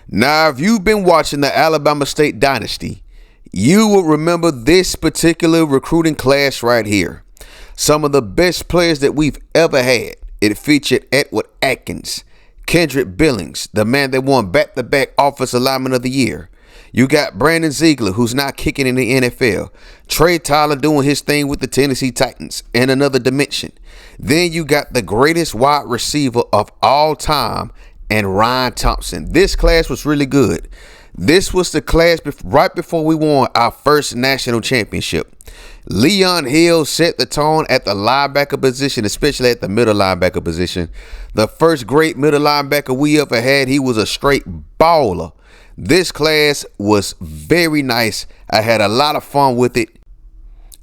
Now, if you've been watching the Alabama State Dynasty, you will remember this particular recruiting class right here. Some of the best players that we've ever had. It featured Edward Atkins, Kendrick Billings, the man that won back-to-back Offensive Lineman of the Year. You got Brandon Ziegler, who's not kicking in the NFL. Trey Tyler doing his thing with the Tennessee Titans in another dimension. Then you got the greatest wide receiver of all time, and Ryan Thompson. This class was really good. This was the class right before we won our first national championship. Leon Hill set the tone at the linebacker position, especially at the middle linebacker position. The first great middle linebacker we ever had. He was a straight baller. This class was very nice. I had a lot of fun with it.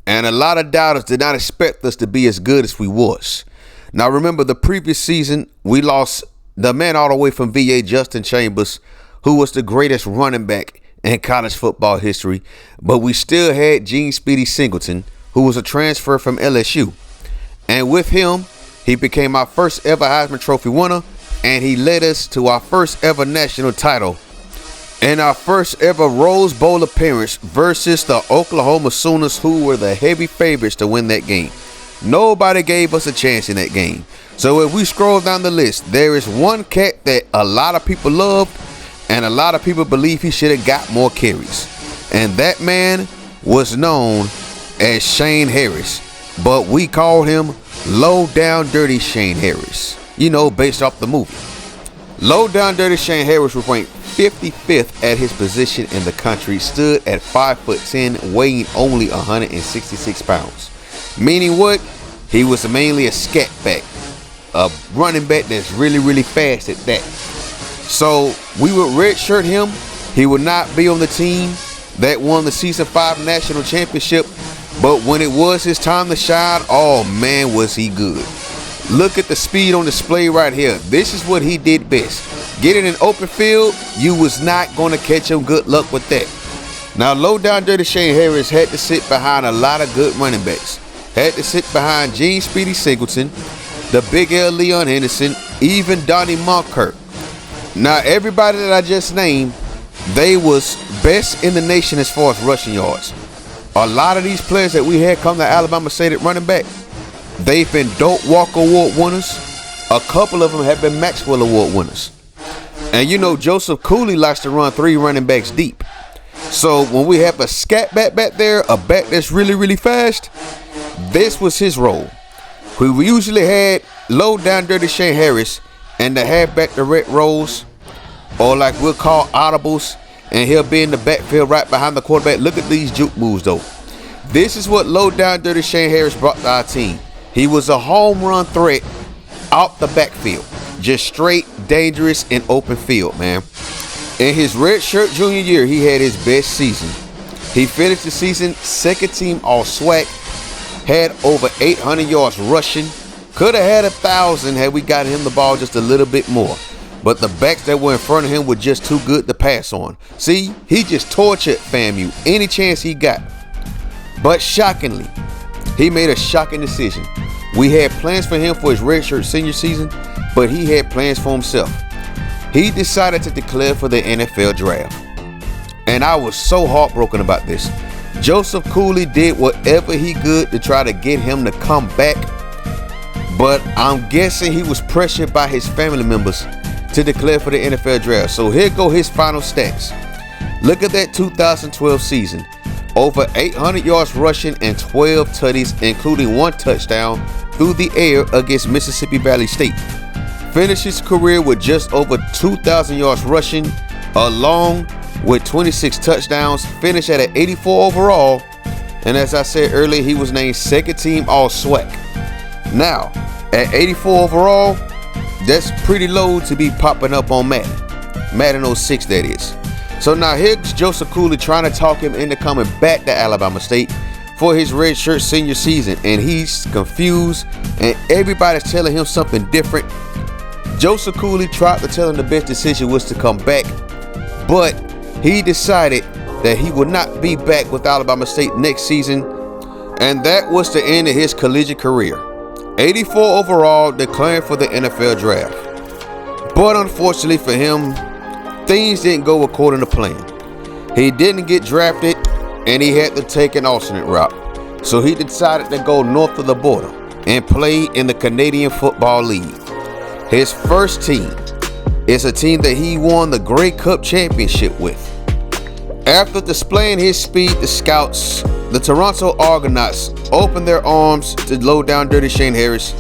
And a lot of doubters did not expect us to be as good as we was. Now remember, the previous season, we lost the man all the way from VA, Justin Chambers, who was the greatest running back in college football history. But we still had Gene Speedy Singleton, who was a transfer from LSU. And with him, he became our first ever Heisman Trophy winner, and he led us to our first ever national title and our first ever Rose Bowl appearance versus the Oklahoma Sooners, who were the heavy favorites to win that game. Nobody gave us a chance in that game. So if we scroll down the list, there is one cat that a lot of people loved and a lot of people believe he should have got more carries. And that man was known as Shane Harris, but we called him Low Down Dirty Shane Harris, based off the movie. Low Down Dirty Shane Harris was ranked 55th at his position in the country, stood at 5'10", weighing only 166 pounds. Meaning what? He was mainly a scat back, a running back that's really, really fast at that. So we would redshirt him. He would not be on the team that won the Season 5 National Championship. But when it was his time to shine, oh man, was he good. Look at the speed on display right here. This is what he did best. Get in an open field, you was not going to catch him. Good luck with that. Now, Low Down Dirty Shane Harris had to sit behind a lot of good running backs. Had to sit behind Gene Speedy Singleton, the Big L Leon Henderson, even Donnie Moncrief. Now, everybody that I just named, they was best in the nation as far as rushing yards. A lot of these players that we had come to Alabama State at running back, they've been Doak Walker Award winners. A couple of them have been Maxwell Award winners. And Joseph Cooley likes to run 3 running backs deep. So when we have a scat back there, a back that's really, really fast, this was his role. We usually had Low Down Dirty Shane Harris and the halfback direct rolls, or like we'll call audibles, and he'll be in the backfield right behind the quarterback. Look at these juke moves though. This is what Low Down Dirty Shane Harris brought to our team. He was a home run threat out the backfield. Just straight, dangerous, and open field, man. In his redshirt junior year, he had his best season. He finished the season second team All-SWAC, had over 800 yards rushing, could have had 1,000 had we gotten him the ball just a little bit more. But the backs that were in front of him were just too good to pass on. See, he just tortured FAMU any chance he got. But shockingly, he made a shocking decision. We had plans for him for his redshirt senior season, but he had plans for himself. He decided to declare for the NFL draft. And I was so heartbroken about this. Joseph Cooley did whatever he could to try to get him to come back. But I'm guessing he was pressured by his family members to declare for the NFL draft. So here go his final stats. Look at that 2012 season. Over 800 yards rushing and 12 tutties, including 1 touchdown through the air against Mississippi Valley State. Finished his career with just over 2,000 yards rushing, along with 26 touchdowns. Finished at an 84 overall. And as I said earlier, he was named second team All-SWAC. Now, at 84 overall, that's pretty low to be popping up on Madden 06, that is. So now here's Joseph Cooley trying to talk him into coming back to Alabama State for his redshirt senior season, and he's confused and everybody's telling him something different. Joseph Cooley tried to tell him the best decision was to come back, but he decided that he would not be back with Alabama State next season, and that was the end of his collegiate career. 84 overall, declaring for the NFL draft. But unfortunately for him, things didn't go according to plan. He didn't get drafted, and he had to take an alternate route. So he decided to go north of the border and play in the Canadian Football League. His first team is a team that he won the Grey Cup championship with. After displaying his speed to scouts, the Toronto Argonauts opened their arms to low down Dirty Shane Harris,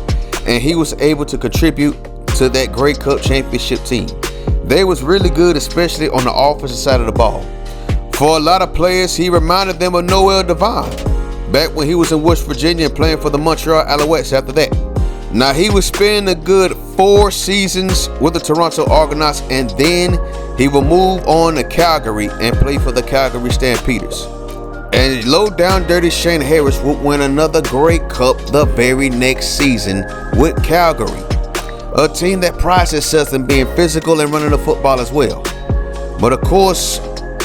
and he was able to contribute to that Grey Cup championship team. They was really good, especially on the offensive side of the ball. For a lot of players, he reminded them of Noel Devine back when he was in West Virginia and playing for the Montreal Alouettes after that. Now, he would spend a good 4 seasons with the Toronto Argonauts, and then he will move on to Calgary and play for the Calgary Stampeders. And low down Dirty Shane Harris would win another Grey Cup the very next season with Calgary, a team that prides itself in being physical and running the football as well. But of course,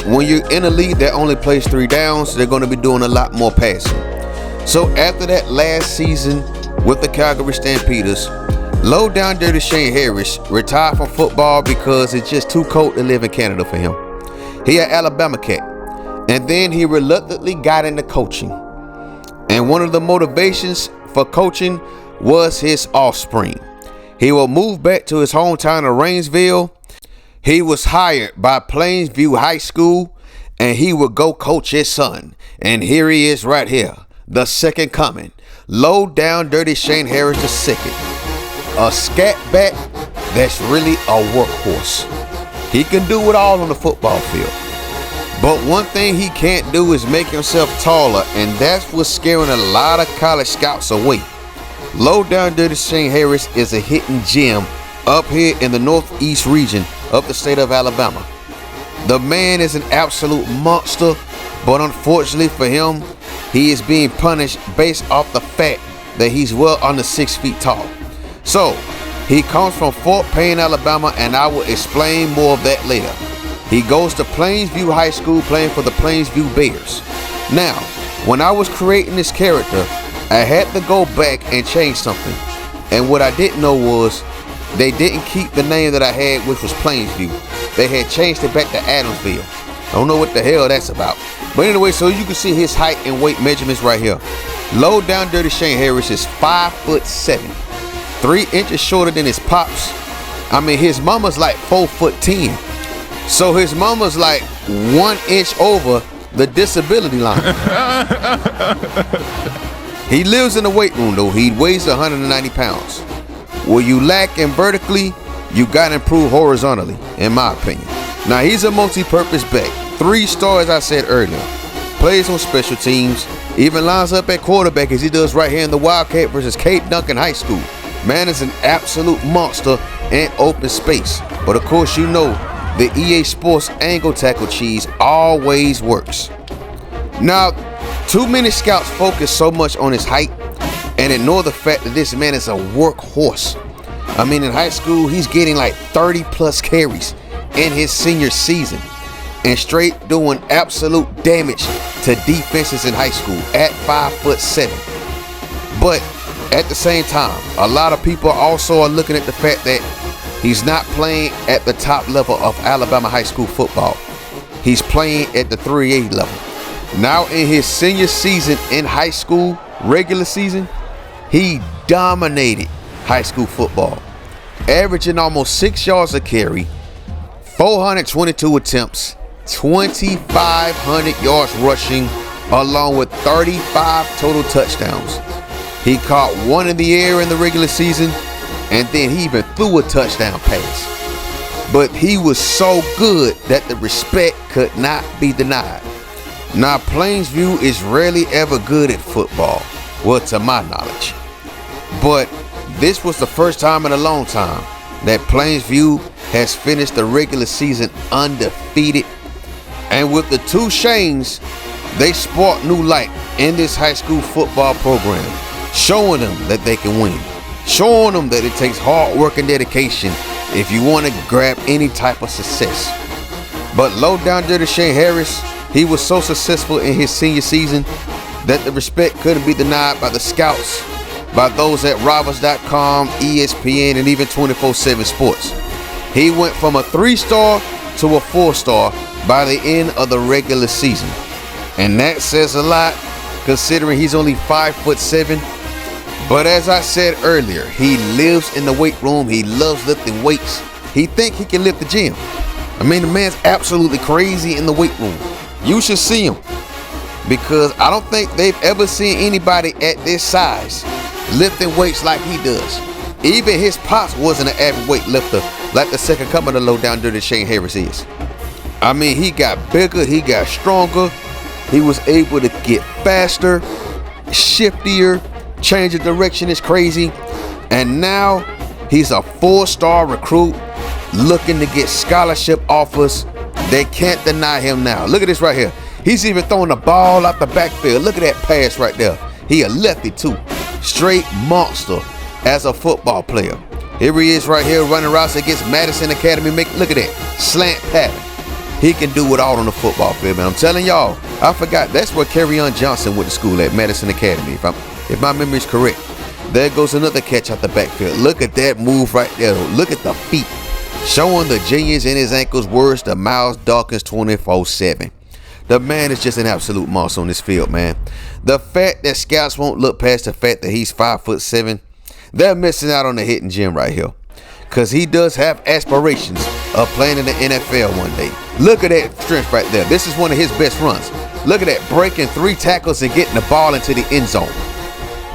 when you're in a league that only plays 3 downs, they're going to be doing a lot more passing. So after that last season with the Calgary Stampeders, low down Dirty Shane Harris retired from football because it's just too cold to live in Canada for him. He an Alabama cat, and then he reluctantly got into coaching. And one of the motivations for coaching was his offspring. He will move back to his hometown of Rainsville. He was hired by Plainsview High School, and he would go coach his son. And here he is right here, the second coming, low down Dirty Shane Harris II, a scat back that's really a workhorse. He can do it all on the football field. But one thing he can't do is make himself taller, and that's what's scaring a lot of college scouts away. Low down Dirty Shane Harris is a hidden gem up here in the northeast region of the state of Alabama. The man is an absolute monster, but unfortunately for him, he is being punished based off the fact that he's well under 6 feet tall. So, he comes from Fort Payne, Alabama, and I will explain more of that later. He goes to Plainsview High School playing for the Plainsview Bears. Now, when I was creating this character, I had to go back and change something. And what I didn't know was they didn't keep the name that I had, which was Plainsview. They had changed it back to Adamsville. I don't know what the hell that's about. But anyway, so you can see his height and weight measurements right here. Low down Dirty Shane Harris is 5'7", 3 inches shorter than his pops. I mean, his mama's like 4'10". So his mama's like 1 inch over the disability line. He lives in the weight room though. He weighs 190 pounds. Where you lack in vertically, you gotta improve horizontally, in my opinion. Now he's a multi-purpose back. 3 stars, as I said earlier. Plays on special teams. Even lines up at quarterback as he does right here in the Wildcat versus Cape Duncan High School. Man is an absolute monster in open space. But of course, you know the EA Sports angle tackle cheese always works. Now, too many scouts focus so much on his height and ignore the fact that this man is a workhorse. I mean, in high school, he's getting like 30 plus carries in his senior season and straight doing absolute damage to defenses in high school at 5'7". But at the same time, a lot of people also are looking at the fact that he's not playing at the top level of Alabama high school football. He's playing at the 3A level. Now in his senior season in high school, regular season, he dominated high school football, averaging almost 6 yards a carry, 422 attempts, 2,500 yards rushing, along with 35 total touchdowns. He caught 1 in the air in the regular season, and then he even threw a touchdown pass. But he was so good that the respect could not be denied. Now, Plainsview is rarely ever good at football, well, to my knowledge. But this was the first time in a long time that Plainsview has finished the regular season undefeated. And with the 2 Shanes, they sparked new light in this high school football program, showing them that they can win, showing them that it takes hard work and dedication if you want to grab any type of success. But low down Dirty Shane Harris, he was so successful in his senior season that the respect couldn't be denied by the scouts, by those at Roberts.com, ESPN, and even 24/7 Sports. He went from a 3-star to a 4-star by the end of the regular season. And that says a lot considering he's only 5'7". But as I said earlier, he lives in the weight room. He loves lifting weights. He think he can lift the gym. I mean, the man's absolutely crazy in the weight room. You should see him, because I don't think they've ever seen anybody at this size lifting weights like he does. Even his pops wasn't an average weightlifter like the second coming of Low Down Dirty Shane Harris is. I mean, he got bigger, he got stronger, he was able to get faster, shiftier, change of direction is crazy, and now he's a 4-star recruit looking to get scholarship offers. They can't deny him now. Look at this right here. He's even throwing the ball out the backfield. Look at that pass right there. He a lefty too. Straight monster as a football player. Here he is right here running routes against Madison Academy. Look at that slant pattern. He can do it all on the football field, man. I'm telling y'all, I forgot that's where Kerryon Johnson went to school at, Madison Academy, if my memory is correct. There goes another catch out the backfield. Look at that move right there. Look at the feet. Showing the genius in his ankles, words to Miles Dawkins 24/7. The man is just an absolute monster on this field, man. The fact that scouts won't look past the fact that he's 5'7", they're missing out on the hidden gem right here. Because he does have aspirations of playing in the NFL one day. Look at that strength right there. This is one of his best runs. Look at that, breaking 3 tackles and getting the ball into the end zone.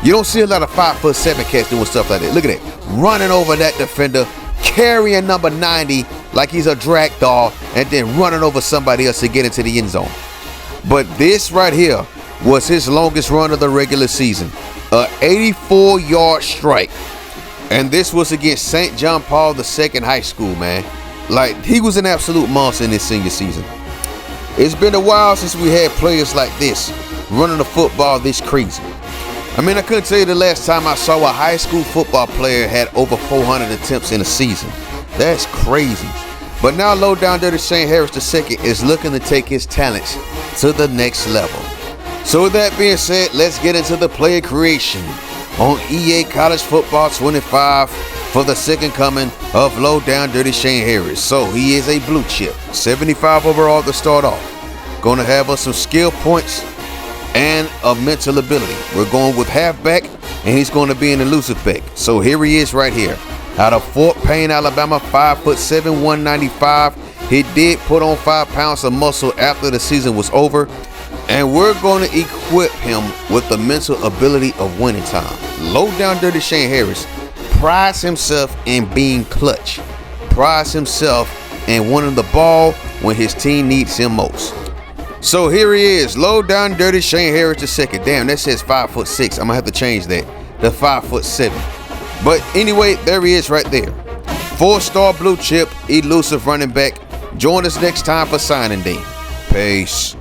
You don't see a lot of 5'7" cats doing stuff like that. Look at that, running over that defender, carrying number 90 like he's a drag doll, and then running over somebody else to get into the end zone. But this right here was his longest run of the regular season, a 84-yard strike. And this was against St. John Paul II High School, man. Like, he was an absolute monster in his senior season. It's been a while since we had players like this running the football this crazy. I mean, I couldn't tell you the last time I saw a high school football player had over 400 attempts in a season. That's crazy. But now Low Down Dirty Shane Harris II is looking to take his talents to the next level. So with that being said, let's get into the player creation on EA College Football 25 for the second coming of Low Down Dirty Shane Harris. So he is a blue chip, 75 overall to start off. Going to have us some skill points and a mental ability. We're going with halfback, and he's going to be an elusive back. So here he is right here. Out of Fort Payne, Alabama, 5'7", 195. He did put on 5 pounds of muscle after the season was over. And we're going to equip him with the mental ability of winning time. Low Down Dirty Shane Harris prides himself in being clutch. Prides himself in winning the ball when his team needs him most. So here he is, Low Down Dirty Shane Harris II. Damn, that says 5'6". I'm gonna have to change that to 5'7". But anyway, there he is right there. 4-star blue chip, elusive running back. Join us next time for signing day. Peace.